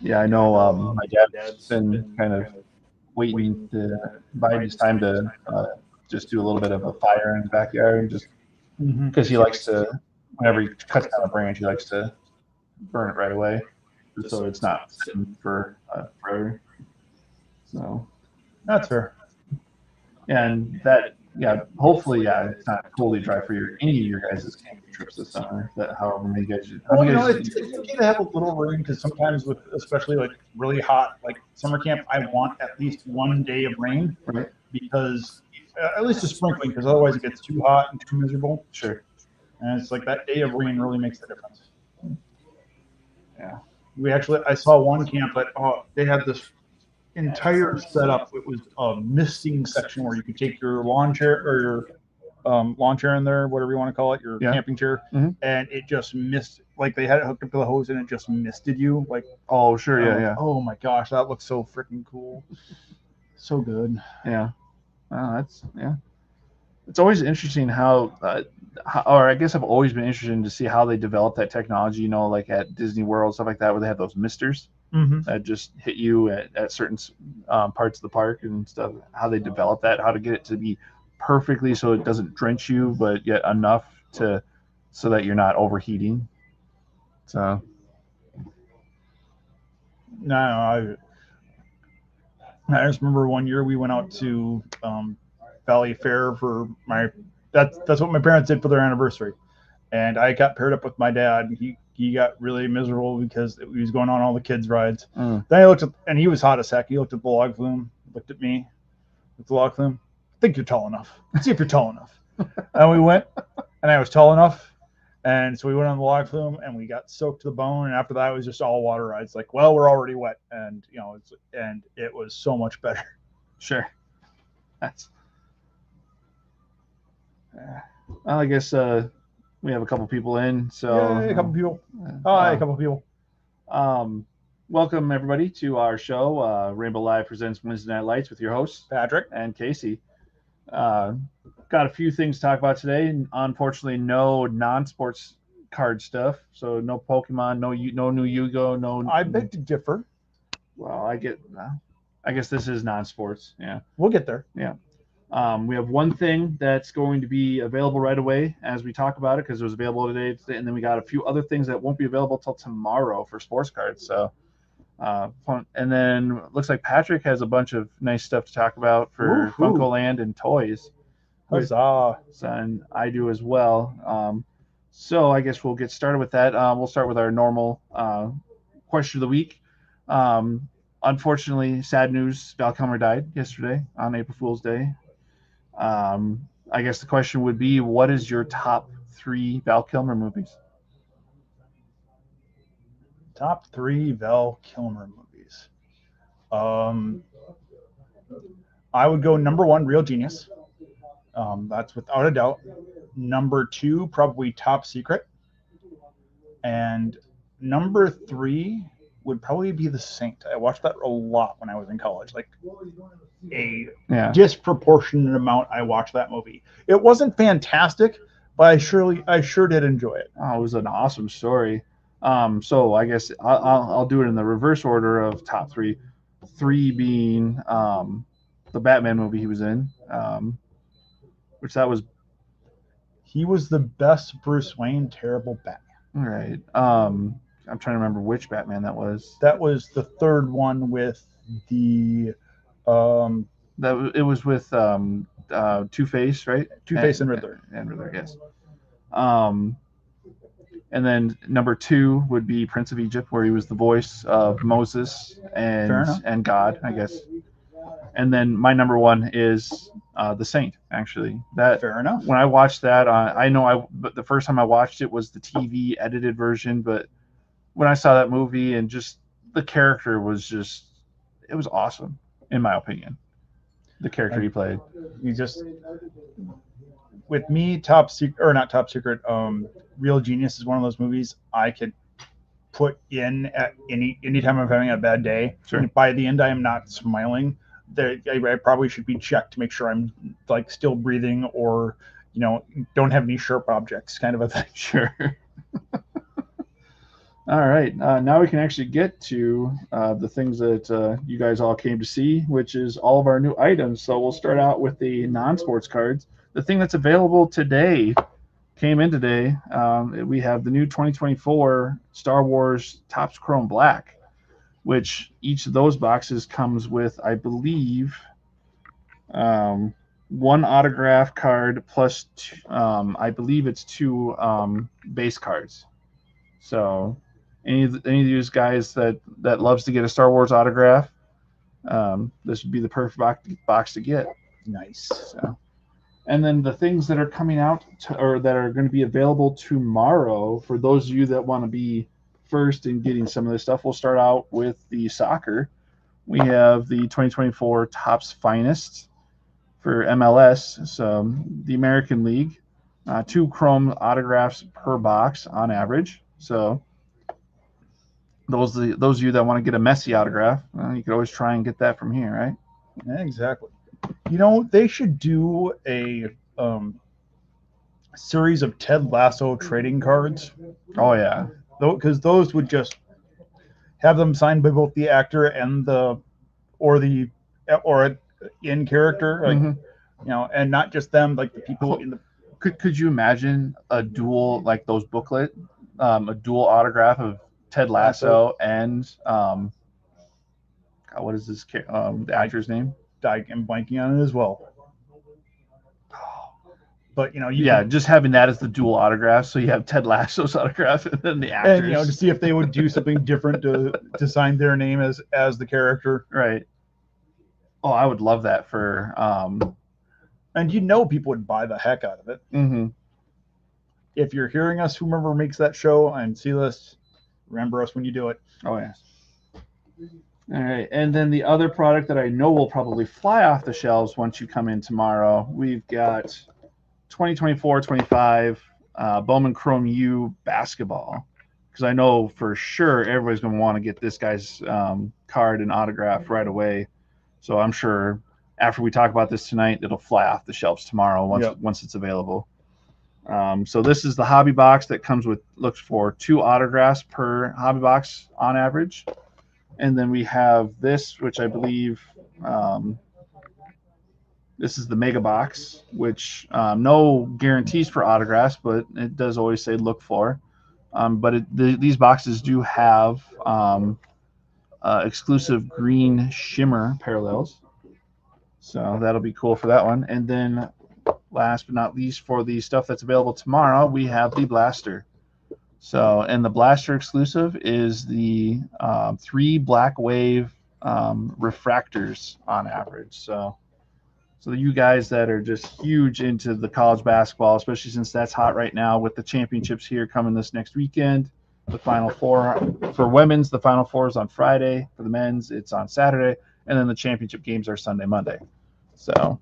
Yeah, I know. My dad's been kind of waiting to biding his time to just do a little bit of a fire in the backyard, and just Hmm. because he likes to, whenever he cuts down a branch, he likes to burn it right away, just so it's not sitting for forever. So, That's fair. and that, yeah, hopefully, yeah, it's not totally dry for your any of your guys' camping trips this summer. That however many guys, how Well, many guys? it's okay to have a little rain because sometimes with especially like really hot like summer camp, I want at least one day of rain Right? because at least a sprinkling because otherwise it gets too hot and too miserable. Sure. And it's like that day of rain really makes the difference. Yeah. We actually I saw one camp that they had this entire setup. It was a misting section where you could take your lawn chair or your lawn chair in there, whatever you want to call it, your Yeah. camping chair, Mhm. and it just missed. Like they had it hooked up to the hose and it just misted you. Like, Oh, sure. Yeah. like, Yeah. oh my gosh, that looks so freaking cool, so good. Yeah. That's yeah. It's always interesting how, or I guess I've always been interested to see how they develop that technology. You know, like at Disney World stuff like that, where they have those misters Mm-hmm. that just hit you at certain parts of the park and stuff. How they develop that, how to get it to be perfectly so it doesn't drench you, but yet enough to so that you're not overheating. So No, I just remember one year we went out to Valley Fair for my. That's what my parents did for their anniversary, and I got paired up with my dad. And he got really miserable because he was going on all the kids' rides. Then I looked at, and he was hot as heck. He looked at the log flume, looked at me with the log flume. I think you're tall enough. Let's see if you're tall enough. And we went, and I was tall enough. And so we went on the log flume and we got soaked to the bone. And after that, it was just all water rides. Like, well, we're already wet, and and it was so much better. sure, that's. Well, I guess we have a couple people in, so Yay, a couple people. Hi, a uh, couple people. um, welcome everybody to our show. Rainbow Live presents Wednesday Night Lights with your hosts Patrick. and Casey. Uh, got a few things to talk about today. Unfortunately, no non-sports card stuff. So no Pokemon, no new Yu-Gi-Oh, no. I beg to differ. Well, I guess this is non-sports. Yeah, We'll get there. yeah. We have one thing that's going to be available right away as we talk about it because it was available today, and then we got a few other things that won't be available till tomorrow for sports cards. So, fun. And then looks like Patrick has a bunch of nice stuff to talk about for Woohoo. Funko Land and toys. Huzzah. And I do as well. So I guess we'll get started with that. We'll start with our normal question of the week. Unfortunately, sad news: Val Kilmer died yesterday on April Fool's Day. I guess the question would be, what is your top three Val Kilmer movies? Top three Val Kilmer movies. Um, I would go number one, Real Genius. That's without a doubt. Number two, probably Top Secret. And number three would probably be The Saint. I watched that a lot when I was in college. Like a disproportionate amount I watched that movie. It wasn't fantastic, but I sure did enjoy it. Oh, it was an awesome story. So I guess I'll do it in the reverse order of top three. Three being the Batman movie he was in, which that was He was the best Bruce Wayne, terrible Batman. right. I'm trying to remember which Batman that was. That was the third one with the That it was with Two-Face, right? Two-Face and Riddler. And Riddler, yes. And then number two would be Prince of Egypt, where he was the voice of Moses and God, I guess. And then my number one is The Saint. Actually, that fair enough. When I watched that, but the first time I watched it was the TV edited version. But when I saw that movie and just the character was it was awesome in my opinion. The character he played. You just with me, Top Secret or not Top Secret. Real Genius is one of those movies I could put in at anytime I'm having a bad day. Sure. And by the end, I am not smiling. I probably should be checked to make sure I'm like still breathing or don't have any sharp objects, kind of a thing. Sure. All right, now we can actually get to the things that you guys all came to see, which is all of our new items. So we'll start out with the non-sports cards. The thing that's available today came in today. We have the new 2024 Star Wars Topps Chrome Black, which each of those boxes comes with, I believe, one autograph card plus, I believe it's two base cards. So any of these guys that loves to get a Star Wars autograph, this would be the perfect box to get. Nice. So, and then the things that are coming out or that are going to be available tomorrow for those of you that want to be first in getting some of this stuff, we'll start out with the soccer. We have the 2024 Topps Finest for MLS, so the American League. 2 chrome autographs per box on average. So those of you that want to get a Messi autograph, you could always try and get that from here, right? Yeah, exactly. You know, they should do a series of Ted Lasso trading cards. Oh yeah, because those would just have them signed by both the actor and or in character, like, you know, and not just them, like the people in the. Could you imagine a dual, like those booklet, a dual autograph of Ted Lasso and God, what is this the actor's name? I'm blanking on it as well. But you know, just having that as the dual autograph, so you have Ted Lasso's autograph and then the actors, and you know, to see if they would do something different to sign their name as the character, right? Oh, I would love that for. And you know, people would buy the heck out of it. Mm-hmm. If you're hearing us, whomever makes that show and see this, remember us when you do it. Oh yes. All right, and then the other product that I know will probably fly off the shelves once you come in tomorrow, we've got 2024-25 Bowman Chrome U basketball, because I know for sure everybody's going to want to get this guy's card and autograph right away. So I'm sure after we talk about this tonight, it'll fly off the shelves tomorrow once it's available. So this is the hobby box that looks for 2 autographs per hobby box on average. And then we have this, which I believe this is the mega box, which no guarantees for autographs, but it does always say look for. But these boxes do have exclusive green shimmer parallels. So that'll be cool for that one. And then last but not least, for the stuff that's available tomorrow, we have the blaster. So, and the blaster exclusive is the 3 Black Wave refractors on average. So you guys that are just huge into the college basketball, especially since that's hot right now with the championships here coming this next weekend, the Final Four for women's, the Final Four is on Friday. For the men's, it's on Saturday, and then the championship games are Sunday, Monday. So.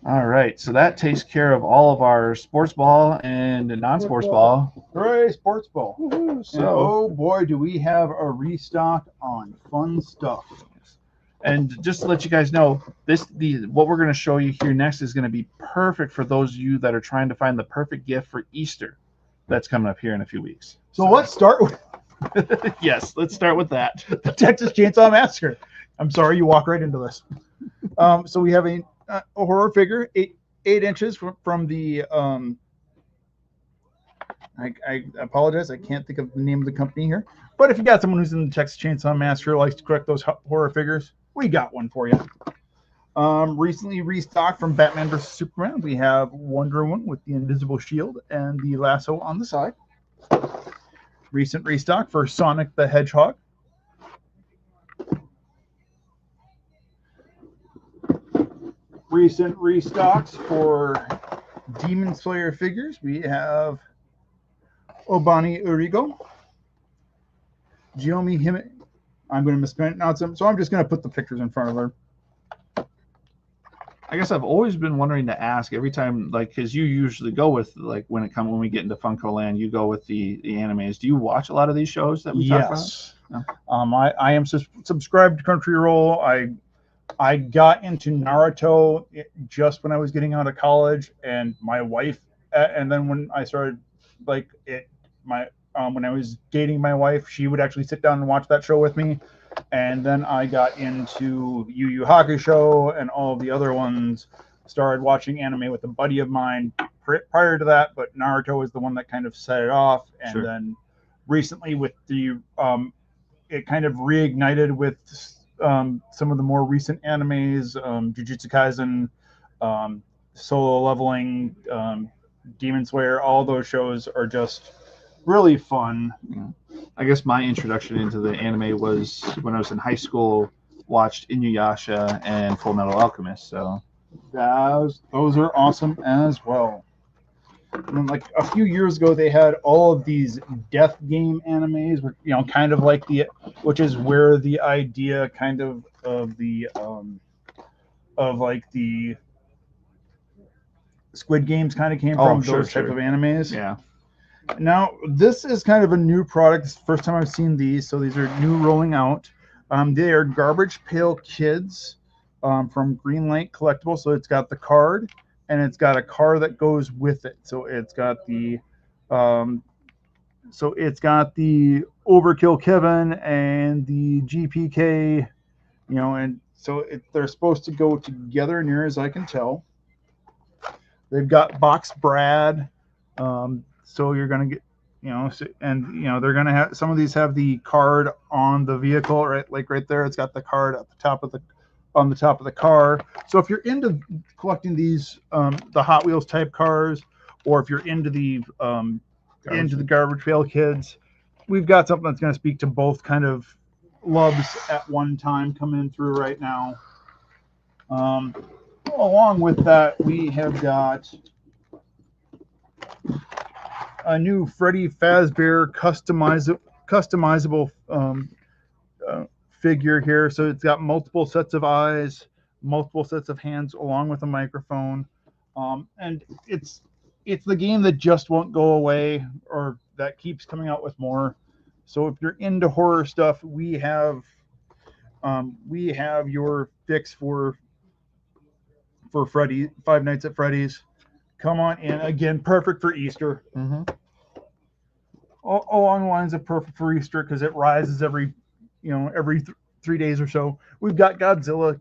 All right, so that takes care of all of our sports ball and non-sports ball. Hooray, sports ball. So, and oh boy, do we have a restock on fun stuff. And just to let you guys know, what we're going to show you here next is going to be perfect for those of you that are trying to find the perfect gift for Easter. That's coming up here in a few weeks. So let's start with yes, let's start with that. The Texas Chainsaw Massacre. I'm sorry, you walk right into this. So we have a horror figure, 8 inches from the I apologize, I can't think of the name of the company here, but if you got someone who's in the Texas Chainsaw Massacre, likes to collect those horror figures, we got one for you. Recently restocked from Batman vs Superman, we have Wonder Woman with the invisible shield and the lasso on the side. Recent restock for Sonic the Hedgehog. Recent restocks for Demon Slayer figures. We have Obani Urigo, Jiomi Hime. I'm going to mispronounce them, so I'm just going to put the pictures in front of her. I guess I've always been wondering to ask every time, like, because you usually go with, like, when we get into Funko Land, you go with the animes. Do you watch a lot of these shows that we talk about? No. I am subscribed to Crunchyroll. I got into Naruto just when I was getting out of college, and my wife, and then when I started, like, when I was dating my wife, she would actually sit down and watch that show with me. And then I got into Yu Yu Hakusho and all of the other ones. Started watching anime with a buddy of mine prior to that, but Naruto was the one that kind of set it off. And then recently with the it kind of reignited with some of the more recent animes, Jujutsu Kaisen, Solo Leveling, Demon Slayer. All those shows are just really fun. I guess my introduction into the anime was when I was in high school. Watched Inuyasha and Full Metal Alchemist. So those are awesome as well. And then, like a few years ago, they had all of these death game animes, kind of like which is where the idea kind of the like the Squid Games kind of came from, those type of animes. Yeah. Now this is kind of a new product. It's the first time I've seen these, so these are new rolling out. They are Garbage Pail Kids from Greenlight Collectibles. So it's got the card, and it's got a car that goes with it. So it's got the Overkill Kevin and the GPK, and so they're supposed to go together, near as I can tell. They've got Box Brad, so you're gonna get, they're gonna have, some of these have the card on the vehicle, right? Like right there, it's got the card at the top of the car. So if you're into collecting these, the Hot Wheels type cars, or if you're into the Garbage Pail Kids, we've got something that's going to speak to both kind of loves at one time coming through right now. Along with that, we have got a new Freddy Fazbear customizable figure here. So it's got multiple sets of eyes, multiple sets of hands, along with a microphone. And it's the game that just won't go away, or that keeps coming out with more. So if you're into horror stuff, we have your fix for Freddy, Five Nights at Freddy's. Come on in. Again, perfect for Easter. Along the lines of perfect for Easter, because it rises every 3 days or so. We've got Godzilla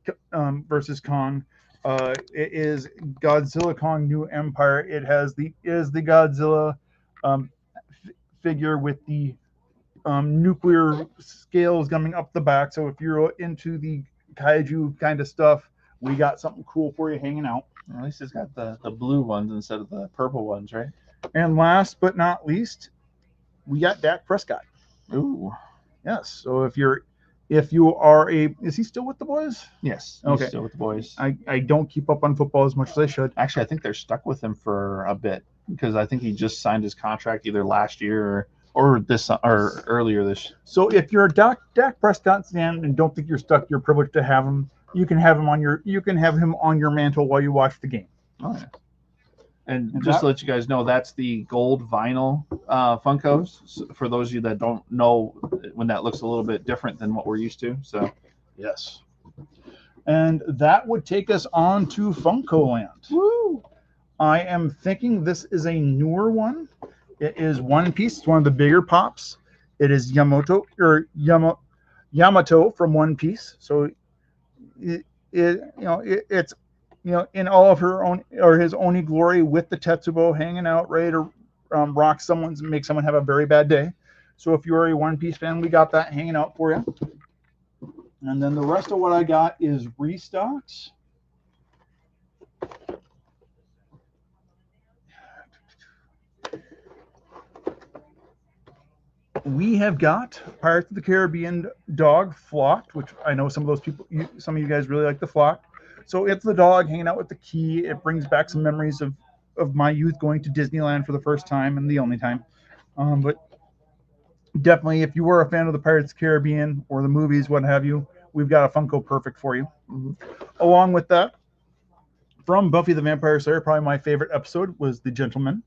versus Kong. It is Godzilla Kong New Empire. It is the Godzilla figure with the nuclear scales coming up the back. So if you're into the kaiju kind of stuff, we got something cool for you hanging out. At least it's got the blue ones instead of the purple ones, right? And last but not least, we got Dak Prescott. Ooh. Yes. So if you are is he still with the boys? Yes. Okay. Still with the boys. I don't keep up on football as much as I should. Actually, I think they're stuck with him for a bit, because I think he just signed his contract either last year or earlier this. So if you're a Dak Prescott fan and don't think you're stuck, you're privileged to have him. You can have him on your mantle while you watch the game. Oh yeah. And just to let you guys know, that's the gold vinyl Funkos. So for those of you that don't know, when that looks a little bit different than what we're used to. So, yes. And that would take us on to Funko Land. Woo! I am thinking this is a newer one. It is One Piece. It's one of the bigger pops. It is Yamato from One Piece. So it's in all of her own or his only glory, with the Tetsubo hanging out, ready to make someone have a very bad day. So if you're a One Piece fan, we got that hanging out for you. And then the rest of what I got is restocks. We have got Pirates of the Caribbean dog Flocked, which I know some of you guys really like the Flocked. So it's the dog hanging out with the key. It brings back some memories of my youth going to Disneyland for the first time and the only time. But definitely, if you were a fan of the Pirates of the Caribbean or the movies, what have you, we've got a Funko perfect for you. Along with that, from Buffy the Vampire Slayer, probably my favorite episode was The Gentleman,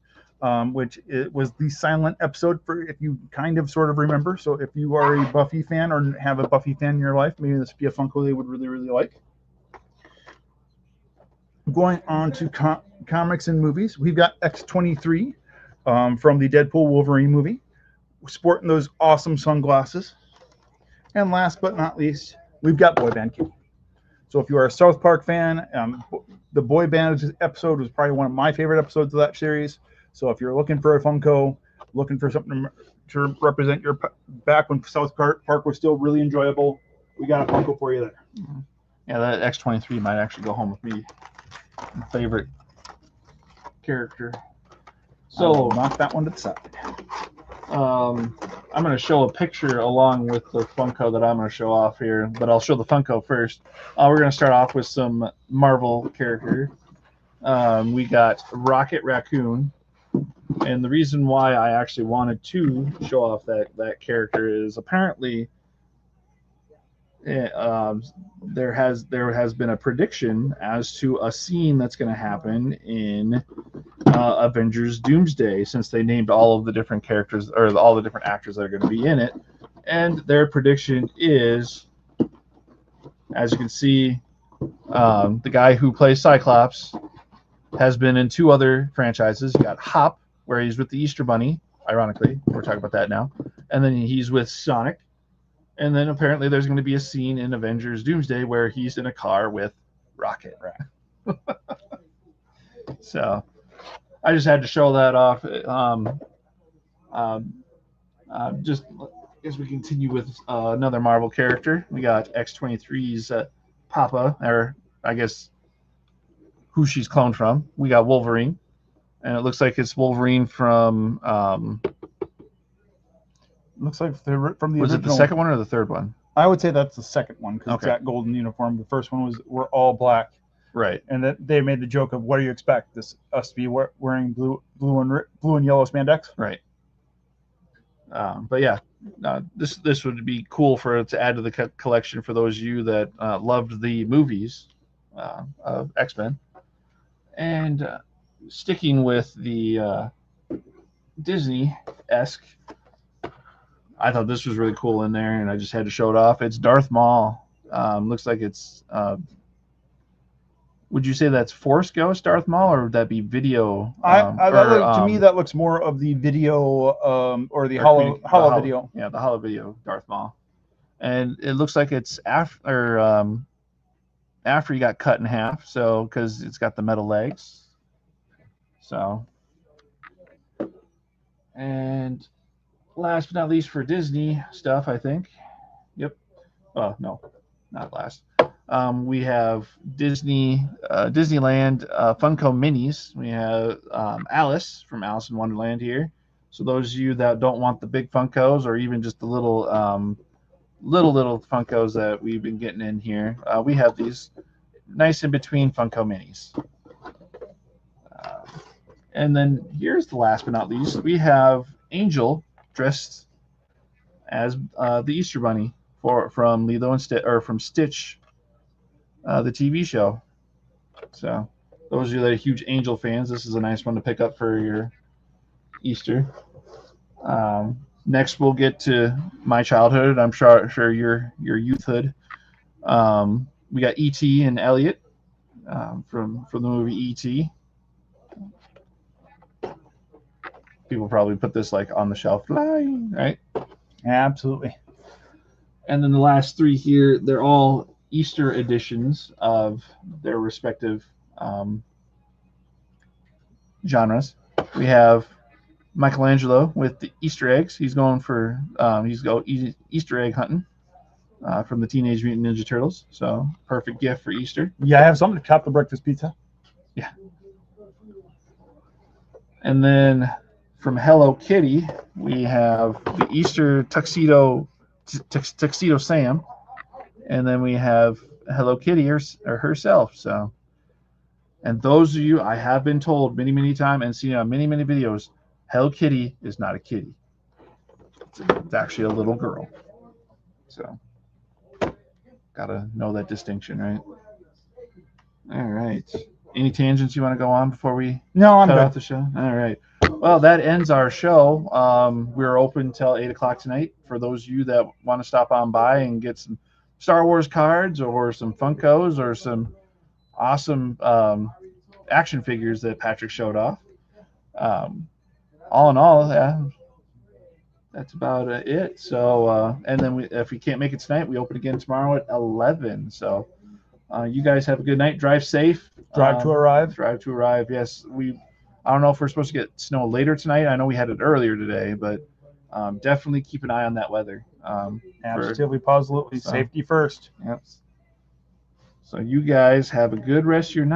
which it was the silent episode, for if you kind of sort of remember. So if you are a Buffy fan or have a Buffy fan in your life, maybe this would be a Funko they would really, really like. Going on to comics and movies, we've got X-23 from the Deadpool Wolverine movie. sporting those awesome sunglasses. And last but not least, we've got Boy Band Kitty. So if you are a South Park fan, the Boy Band episode was probably one of my favorite episodes of that series. So if you're looking for a Funko, looking for something to represent your back when South Park was still really enjoyable, we got a Funko for you there. Yeah, that X-23 might actually go home with me. My favorite character. So knock that one to the side. I'm going to show a picture along with the Funko that I'm going to show off here, but I'll show the Funko first. We're going to start off with some Marvel character. We got Rocket Raccoon, and the reason why I actually wanted to show off that character is apparently there has been a prediction as to a scene that's going to happen in Avengers Doomsday, since they named all of the different characters or all the different actors that are going to be in it, and their prediction is, as you can see, the guy who plays Cyclops has been in 2 other franchises. You got Hop, where he's with the Easter Bunny, ironically, we're talking about that now, and then he's with Sonic. And then apparently there's going to be a scene in Avengers Doomsday where he's in a car with Rocket. So I just had to show that off. Just as we continue with another Marvel character, we got X-23's Papa, or I guess who she's cloned from. We got Wolverine, and it looks like it's Wolverine from... looks like they're from the was original. it the second one or the third one? I would say that's the second one because Okay. It's got golden uniform. The first one we're all black, right? And that they made the joke of, what do you expect us to be wearing blue and yellow spandex, right? But yeah, this would be cool to add to the collection for those of you that loved the movies of X-Men. And sticking with the Disney-esque, I thought this was really cool in there, and I just had to show it off. It's Darth Maul. Looks like it's... would you say that's Force Ghost Darth Maul, or would that be video? To me, that looks more of the video or the hollow video. Yeah, the hollow video Darth Maul. And it looks like it's after he got cut in half, so because it's got the metal legs. So, and last but not least for Disney stuff, I think. Yep. No, not last. We have Disneyland Funko Minis. We have Alice from Alice in Wonderland here. So those of you that don't want the big Funkos, or even just the little Funkos that we've been getting in here, we have these nice in between Funko Minis. And then here's the last but not least. We have Angel dressed as the Easter Bunny from Lilo and Stitch, or from Stitch, the TV show. So those of you that are huge Angel fans, this is a nice one to pick up for your Easter. Next, we'll get to my childhood. I'm sure your youthhood. We got E.T. and Elliot from the movie E.T. People probably put this like on the shelf, flying, right? Absolutely. And then the last 3 here, they're all Easter editions of their respective genres. We have Michelangelo with the Easter eggs. He's going for Easter egg hunting from the Teenage Mutant Ninja Turtles. So perfect gift for Easter. Yeah, I have something to top the breakfast pizza. Yeah. And then from Hello Kitty, we have the Easter tuxedo Sam, and then we have Hello Kitty herself. So, and those of you, I have been told many times and seen on many videos, Hello Kitty is not a kitty. It's actually a little girl. So, gotta know that distinction, right? All right. Any tangents you want to go on before we cut off the show? All right. Well, that ends our show. We're open till 8 o'clock tonight for those of you that want to stop on by and get some Star Wars cards or some Funkos or some awesome action figures that Patrick showed off. All in all, that's about it. So, and then if we can't make it tonight, we open again tomorrow at 11. So, you guys have a good night. Drive safe. Drive to arrive. Drive to arrive. Yes, I don't know if we're supposed to get snow later tonight. I know we had it earlier today, but definitely keep an eye on that weather. Absolutely, positively. Safety first. Yep. So you guys have a good rest of your night.